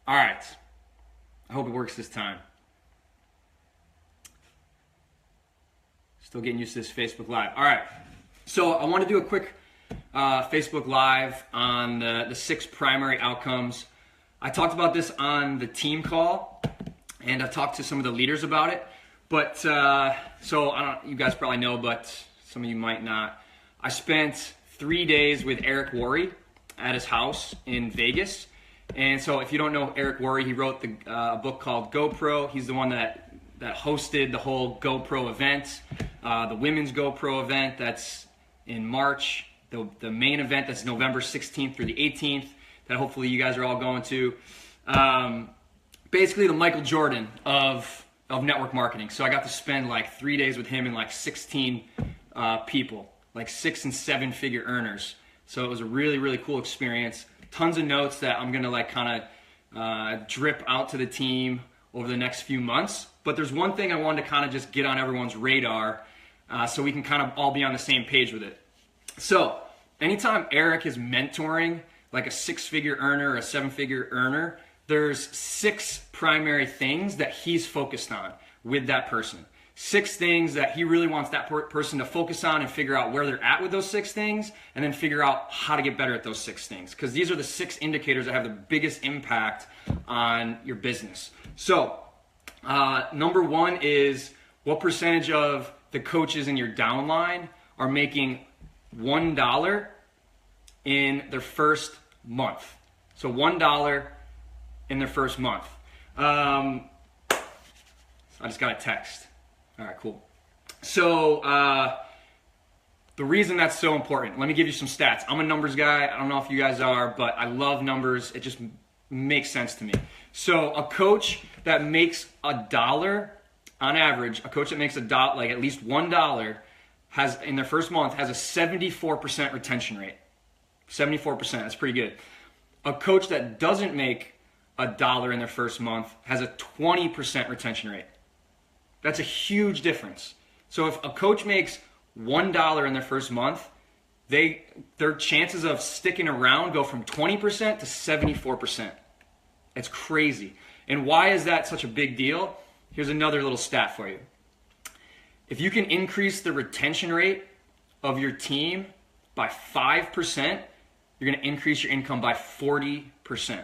All right. I hope it works this time. Still getting used to this Facebook Live. All right. So I want to do a quick Facebook Live on the 6 primary outcomes. I talked about this on the team call, and I talked to some of the leaders about it. But so I don't. You guys probably know, but some of you might not. I spent 3 days with Eric Worre at his house in Vegas. And so if you don't know Eric Worre, he wrote a book called GoPro. He's the one that hosted the whole GoPro event, the women's GoPro event that's in March, the main event that's November 16th through the 18th that hopefully you guys are all going to. Basically the Michael Jordan of network marketing. So I got to spend like 3 days with him and like 16 people, like 6 and 7 figure earners. So it was a really, really cool experience. Tons of notes that I'm gonna like kind of drip out to the team over the next few months. But there's one thing I wanted to kind of just get on everyone's radar so we can kind of all be on the same page with it. So anytime Eric is mentoring like a 6-figure earner or a 7-figure earner, there's 6 primary things that he's focused on with that person. 6 things that he really wants that person to focus on and figure out where they're at with those 6 things, and then figure out how to get better at those 6 things. Because these are the 6 indicators that have the biggest impact on your business. So, number 1 is what percentage of the coaches in your downline are making $1 in their first month. So $1 in their first month. I just got a text. All right, cool. So the reason that's so important, let me give you some stats. I'm a numbers guy. I don't know if you guys are, but I love numbers. It just makes sense to me. So a coach that makes $1 on average, a coach that makes $1, like at least $1, has in their first month has a 74% retention rate. 74%, that's pretty good. A coach that doesn't make $1 in their first month has a 20% retention rate. That's a huge difference. So if a coach makes $1 in their first month, their chances of sticking around go from 20% to 74%. It's crazy. And why is that such a big deal? Here's another little stat for you. If you can increase the retention rate of your team by 5%, you're going to increase your income by 40%.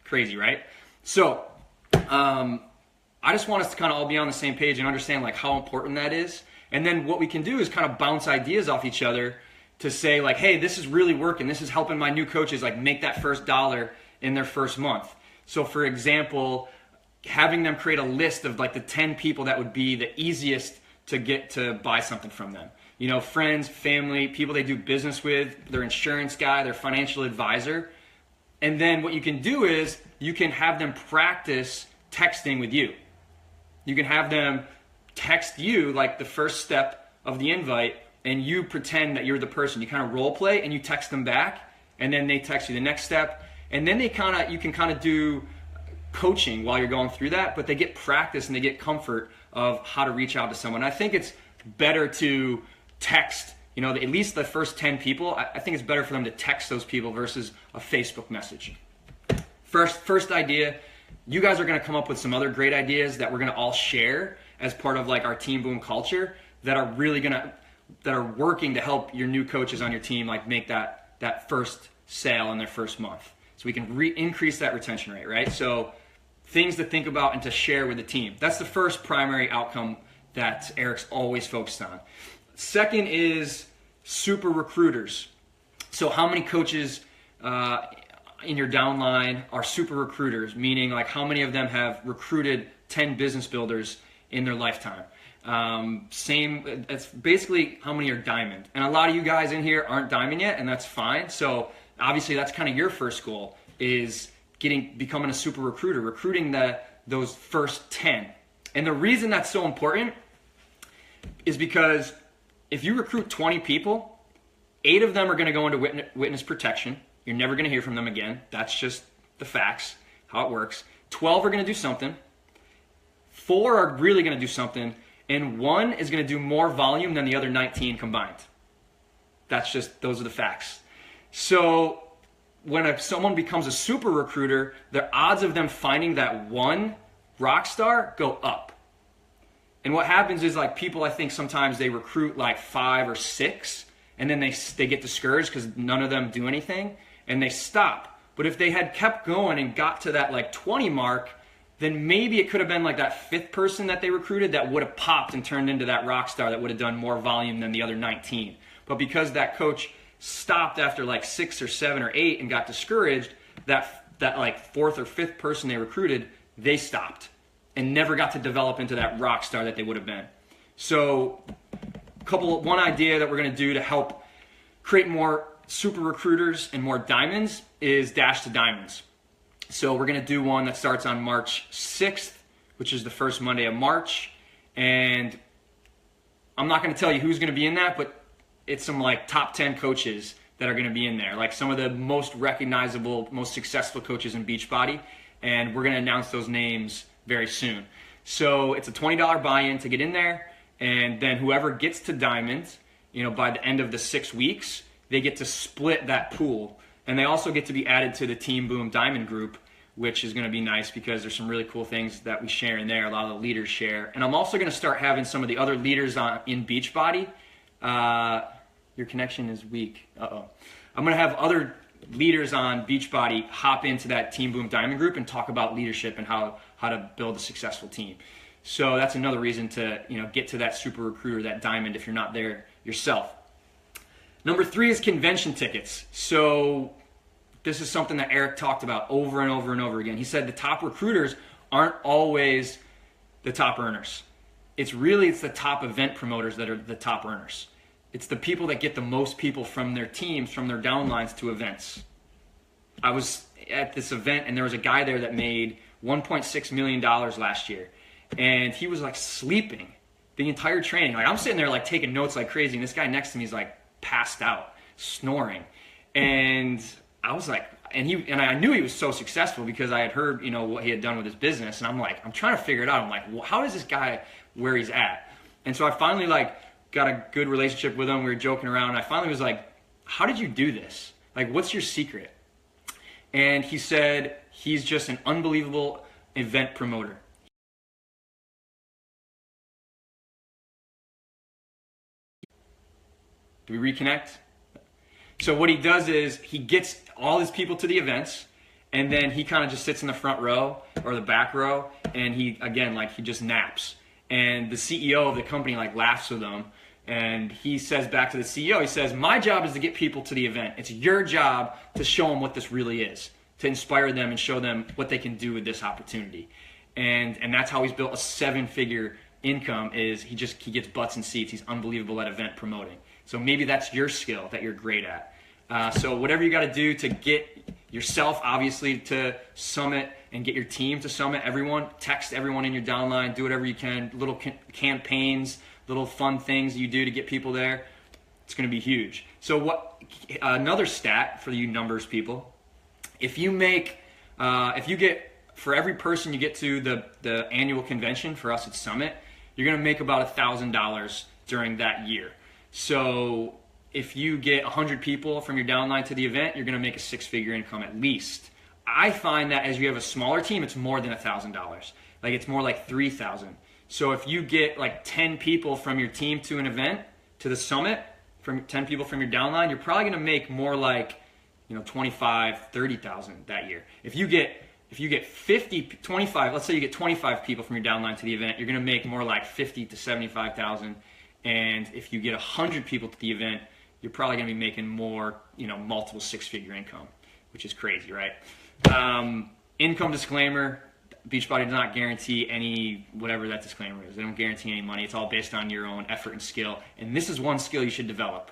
Crazy, right? So, I just want us to kind of all be on the same page and understand like how important that is. And then what we can do is kind of bounce ideas off each other to say like, hey, this is really working. This is helping my new coaches like make that first $1 in their first month. So for example, having them create a list of like the 10 people that would be the easiest to get to buy something from them. You know, friends, family, people they do business with, their insurance guy, their financial advisor. And then what you can do is you can have them practice texting with you. You can have them text you like the first step of the invite, and you pretend that you're the person. You kind of role play and you text them back, and then they text you the next step. And then you can kind of do coaching while you're going through that, but they get practice and they get comfort of how to reach out to someone. I think it's better to text, you know, at least the first 10 people. I think it's better for them to text those people versus a Facebook message. First idea. You guys are going to come up with some other great ideas that we're going to all share as part of like our Team Boom culture that are really that are working to help your new coaches on your team like make that first sale in their first month. So we can increase that retention rate, right? So things to think about and to share with the team. That's the first primary outcome that Eric's always focused on. Second is super recruiters. So how many coaches in your downline are super recruiters, meaning like how many of them have recruited 10 business builders in their lifetime? It's basically how many are diamond. And a lot of you guys in here aren't diamond yet, and that's fine. So obviously that's kind of your first goal is becoming a super recruiter, recruiting those first 10. And the reason that's so important is because if you recruit 20 people, 8 of them are going to go into witness protection. You're never going to hear from them again. That's just the facts, how it works. 12 are going to do something. 4 are really going to do something. And 1 is going to do more volume than the other 19 combined. Those are the facts. So when someone becomes a super recruiter, the odds of them finding that one rock star go up. And what happens is, like, people, I think sometimes they recruit like 5 or 6, and then they get discouraged because none of them do anything, and they stop. But if they had kept going and got to that like 20 mark, then maybe it could have been like that 5th person that they recruited that would have popped and turned into that rock star that would have done more volume than the other 19. But because that coach stopped after like 6 or 7 or 8 and got discouraged, that like 4th or 5th person they recruited, they stopped and never got to develop into that rock star that they would have been. So one idea that we're going to do to help create more super recruiters and more diamonds is Dash to Diamonds. So we're going to do one that starts on March 6th, which is the first Monday of March. And I'm not going to tell you who's going to be in that, but it's some like top 10 coaches that are going to be in there. Like some of the most recognizable, most successful coaches in Beachbody. And we're going to announce those names very soon. So it's a $20 buy-in to get in there. And then whoever gets to Diamond, by the end of the 6 weeks, they get to split that pool. And they also get to be added to the Team Boom Diamond group, which is going to be nice because there's some really cool things that we share in there. A lot of the leaders share. And I'm also going to start having some of the other leaders in Beachbody. Your connection is weak. Uh-oh. I'm going to have other leaders on Beachbody hop into that Team Boom Diamond group and talk about leadership and how to build a successful team. So that's another reason to get to that super recruiter, that diamond, if you're not there yourself. Number 3 is convention tickets. So this is something that Eric talked about over and over and over again. He said the top recruiters aren't always the top earners. It's the top event promoters that are the top earners. It's the people that get the most people from their teams, from their downlines to events. I was at this event and there was a guy there that made $1.6 million last year. And he was like sleeping the entire training. Like I'm sitting there like taking notes like crazy, and this guy next to me is like passed out, snoring. And I was like, and I knew he was so successful because I had heard, what he had done with his business. And I'm like, I'm trying to figure it out. I'm like, well, how is this guy where he's at? And so I finally got a good relationship with him. We were joking around. And I finally was like, how did you do this? Like, what's your secret? And he said, he's just an unbelievable event promoter. Do we reconnect? So what he does is he gets all his people to the events, and then he kind of just sits in the front row or the back row, and he just naps. And the CEO of the company laughs with him, and he says back to the CEO, he says, my job is to get people to the event. It's your job to show them what this really is, to inspire them and show them what they can do with this opportunity. And that's how he's built a 7-figure income. Is he gets butts and seats. He's unbelievable at event promoting. So maybe that's your skill that you're great at. So whatever you got to do to get yourself, obviously, to Summit and get your team to Summit, text everyone in your downline, do whatever you can, little campaigns, little fun things you do to get people there. It's going to be huge. So another stat for you numbers people, if you get, for every person you get to the annual convention for us at Summit, you're going to make about $1,000 during that year. So if you get 100 people from your downline to the event, you're going to make a 6-figure income at least. I find that as you have a smaller team, it's more than $1,000. It's more like $3,000. So if you get 10 people from your team to an event, to the Summit, from 10 people from your downline, you're probably going to make more like, 25, 30,000 that year. If you get 25, let's say you get 25 people from your downline to the event, you're going to make more like 50 to 75,000. And if you get 100 people to the event, you're probably going to be making more, multiple 6-figure income, which is crazy, right? Income disclaimer, Beachbody does not guarantee any, whatever that disclaimer is. They don't guarantee any money. It's all based on your own effort and skill. And this is one skill you should develop,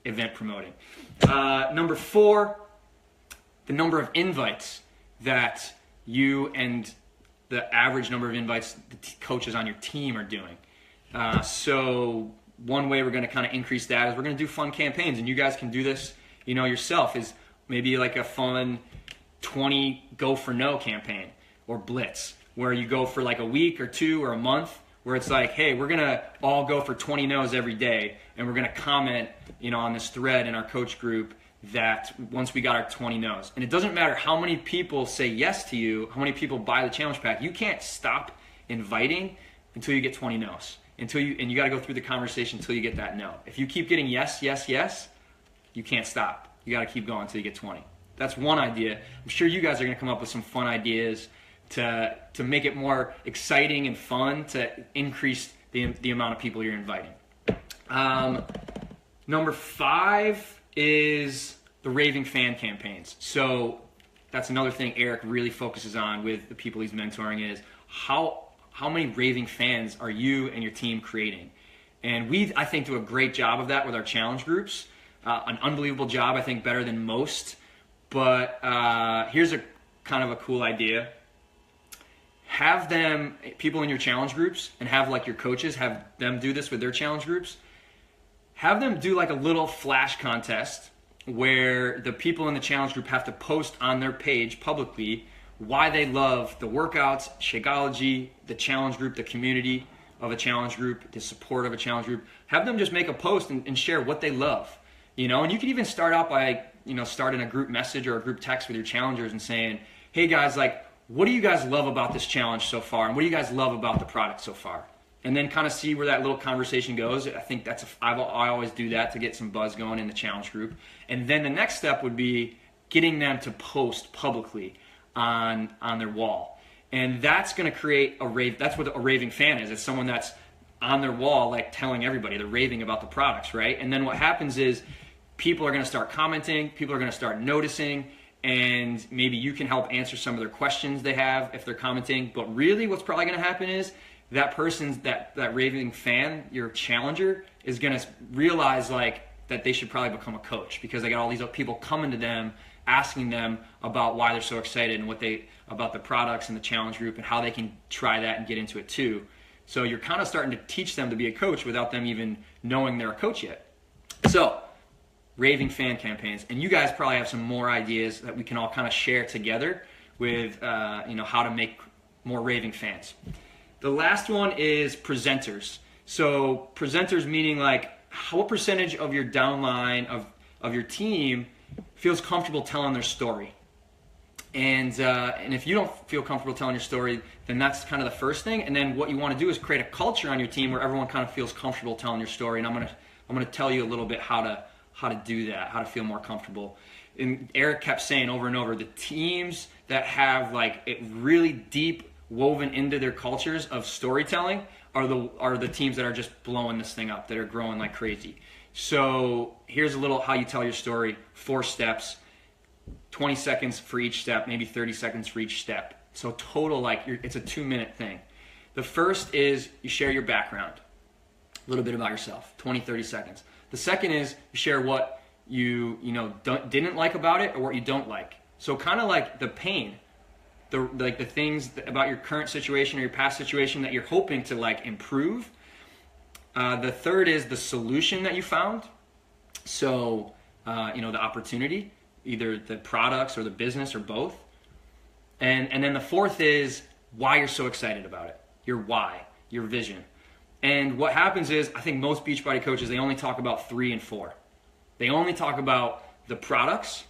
event promoting. Number 4, the number of invites that you and the average number of invites the coaches on your team are doing. So one way we're going to kind of increase that is we're going to do fun campaigns, and you guys can do this, yourself, is maybe a fun 20 go for no campaign or blitz, where you go for a week or 2 or a month, where it's hey, we're going to all go for 20 no's every day, and we're going to comment, on this thread in our coach group that once we got our 20 no's. And it doesn't matter how many people say yes to you, how many people buy the challenge pack, you can't stop inviting until you get 20 no's. And you got to go through the conversation until you get that no. If you keep getting yes, yes, yes, you can't stop. You got to keep going until you get 20. That's one idea. I'm sure you guys are going to come up with some fun ideas to make it more exciting and fun, to increase the amount of people you're inviting. Number 5 is the raving fan campaigns. So that's another thing Eric really focuses on with the people he's mentoring, is how many raving fans are you and your team creating? And we, I think, do a great job of that with our challenge groups. An unbelievable job, I think, better than most. But here's a kind of a cool idea. Have them, people in your challenge groups, and have like your coaches, have them do this with their challenge groups. Have them do like a little flash contest where the people in the challenge group have to post on their page publicly why they love the workouts, Shakeology, the challenge group, the community of a challenge group, the support of a challenge group. Have them just make a post and share what they love. You know, and you could even start out by, starting a group message or a group text with your challengers and saying, hey guys, like, what do you guys love about this challenge so far? And what do you guys love about the product so far? And then kind of see where that little conversation goes. I think I always do that to get some buzz going in the challenge group. And then the next step would be getting them to post publicly on their wall. And that's going to create that's what a raving fan is. It's someone that's on their wall, like telling everybody, they're raving about the products, right? And then what happens is people are going to start commenting, people are going to start noticing, and maybe you can help answer some of their questions they have if they're commenting. But really what's probably going to happen is that person's, that raving fan, your challenger, is going to realize like that they should probably become a coach, because they got all these people coming to them asking them about why they're so excited and about the products and the challenge group and how they can try that and get into it too. So you're kind of starting to teach them to be a coach without them even knowing they're a coach yet. So raving fan campaigns, and you guys probably have some more ideas that we can all kind of share together with how to make more raving fans. The last one is presenters. So presenters meaning like what percentage of your downline of your team feels comfortable telling their story. And if you don't feel comfortable telling your story, then that's kind of the first thing. And then what you want to do is create a culture on your team where everyone kind of feels comfortable telling your story. And I'm gonna tell you a little bit how to do that, how to feel more comfortable. And Eric kept saying over and over, the teams that have like it really deep woven into their cultures of storytelling are the teams that are just blowing this thing up, that are growing like crazy. So here's a little how you tell your story. 4 steps, 20 seconds for each step, maybe 30 seconds for each step. So total, like it's a 2-minute thing. The first is you share your background, a little bit about yourself, 20, 30 seconds. The second is you share what you didn't like about it or what you don't like. So kind of like the pain, the things about your current situation or your past situation that you're hoping to like improve. The third is the solution that you found. So the opportunity, either the products or the business or both. And then the fourth is why you're so excited about it. Your why, your vision. And what happens is, I think most Beachbody coaches, they only talk about 3 and 4. They only talk about the products,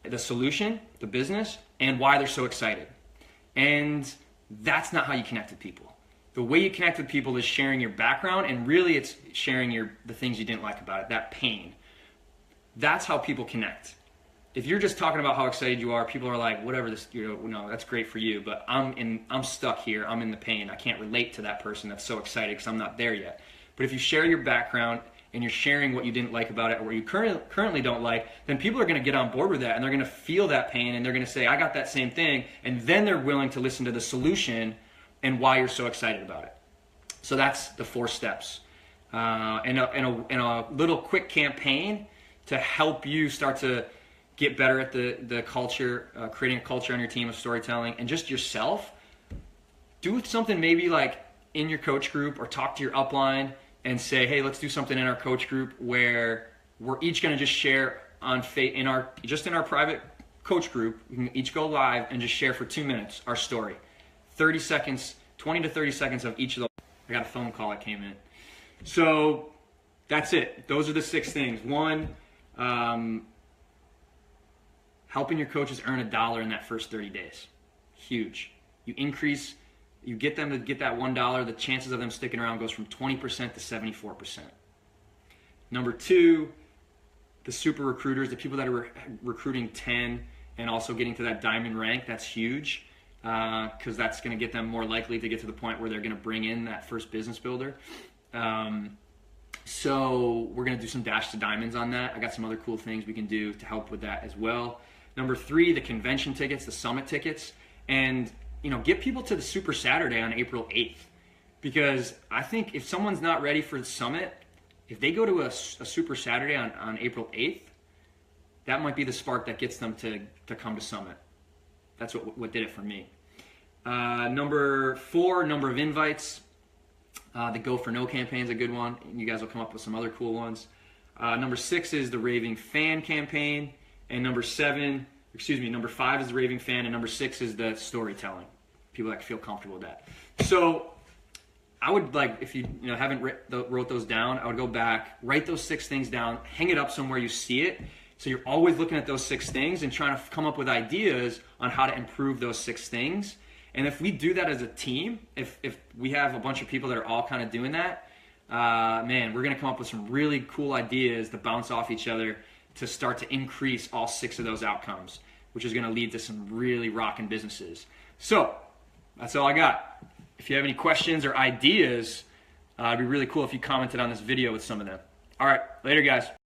the solution, the business, and why they're so excited. And that's not how you connect with people. The way you connect with people is sharing your background, and really it's sharing the things you didn't like about it, that pain. That's how people connect. If you're just talking about how excited you are, people are like, whatever this, no, that's great for you, but I'm stuck here. I'm in the pain. I can't relate to that person that's so excited because I'm not there yet. But if you share your background and you're sharing what you didn't like about it or what you currently don't like, then people are going to get on board with that, and they're going to feel that pain, and they're going to say, I got that same thing, and then they're willing to listen to the solution and why you're so excited about it. So that's the 4 steps. And a little quick campaign to help you start to get better at the culture, creating a culture on your team of storytelling, and just yourself. Do something maybe like in your coach group, or talk to your upline and say, hey, let's do something in our coach group where we're each going to just share in our private coach group. We can each go live and just share for 2 minutes our story. 30 seconds, 20 to 30 seconds of each of those. I got a phone call that came in. So that's it. Those are the 6 things. 1, helping your coaches earn $1 in that first 30 days. Huge. You get them to get that $1, the chances of them sticking around goes from 20% to 74%. Number 2, the super recruiters, the people that are recruiting 10 and also getting to that diamond rank, that's huge, because that's going to get them more likely to get to the point where they're going to bring in that first business builder. So we're going to do some dash to diamonds on that. I got some other cool things we can do to help with that as well. Number 3, the convention tickets, the summit tickets, and get people to the Super Saturday on April 8th, because I think if someone's not ready for the summit, if they go to a Super Saturday on April 8th, that might be the spark that gets them to come to summit. That's what did it for me. Number 4, number of invites. The Go for No campaign is a good one. You guys will come up with some other cool ones. Number 6 is the Raving Fan campaign, and number 5 is the Raving Fan, and number 6 is the storytelling. People that feel comfortable with that. So I would, if you haven't wrote those down, I would go back, write those 6 things down, hang it up somewhere you see it, so you're always looking at those 6 things and trying to come up with ideas on how to improve those 6 things. And if we do that as a team, if we have a bunch of people that are all kind of doing that, man, we're going to come up with some really cool ideas to bounce off each other to start to increase all 6 of those outcomes, which is going to lead to some really rocking businesses. So that's all I got. If you have any questions or ideas, it'd be really cool if you commented on this video with some of them. All right, later guys.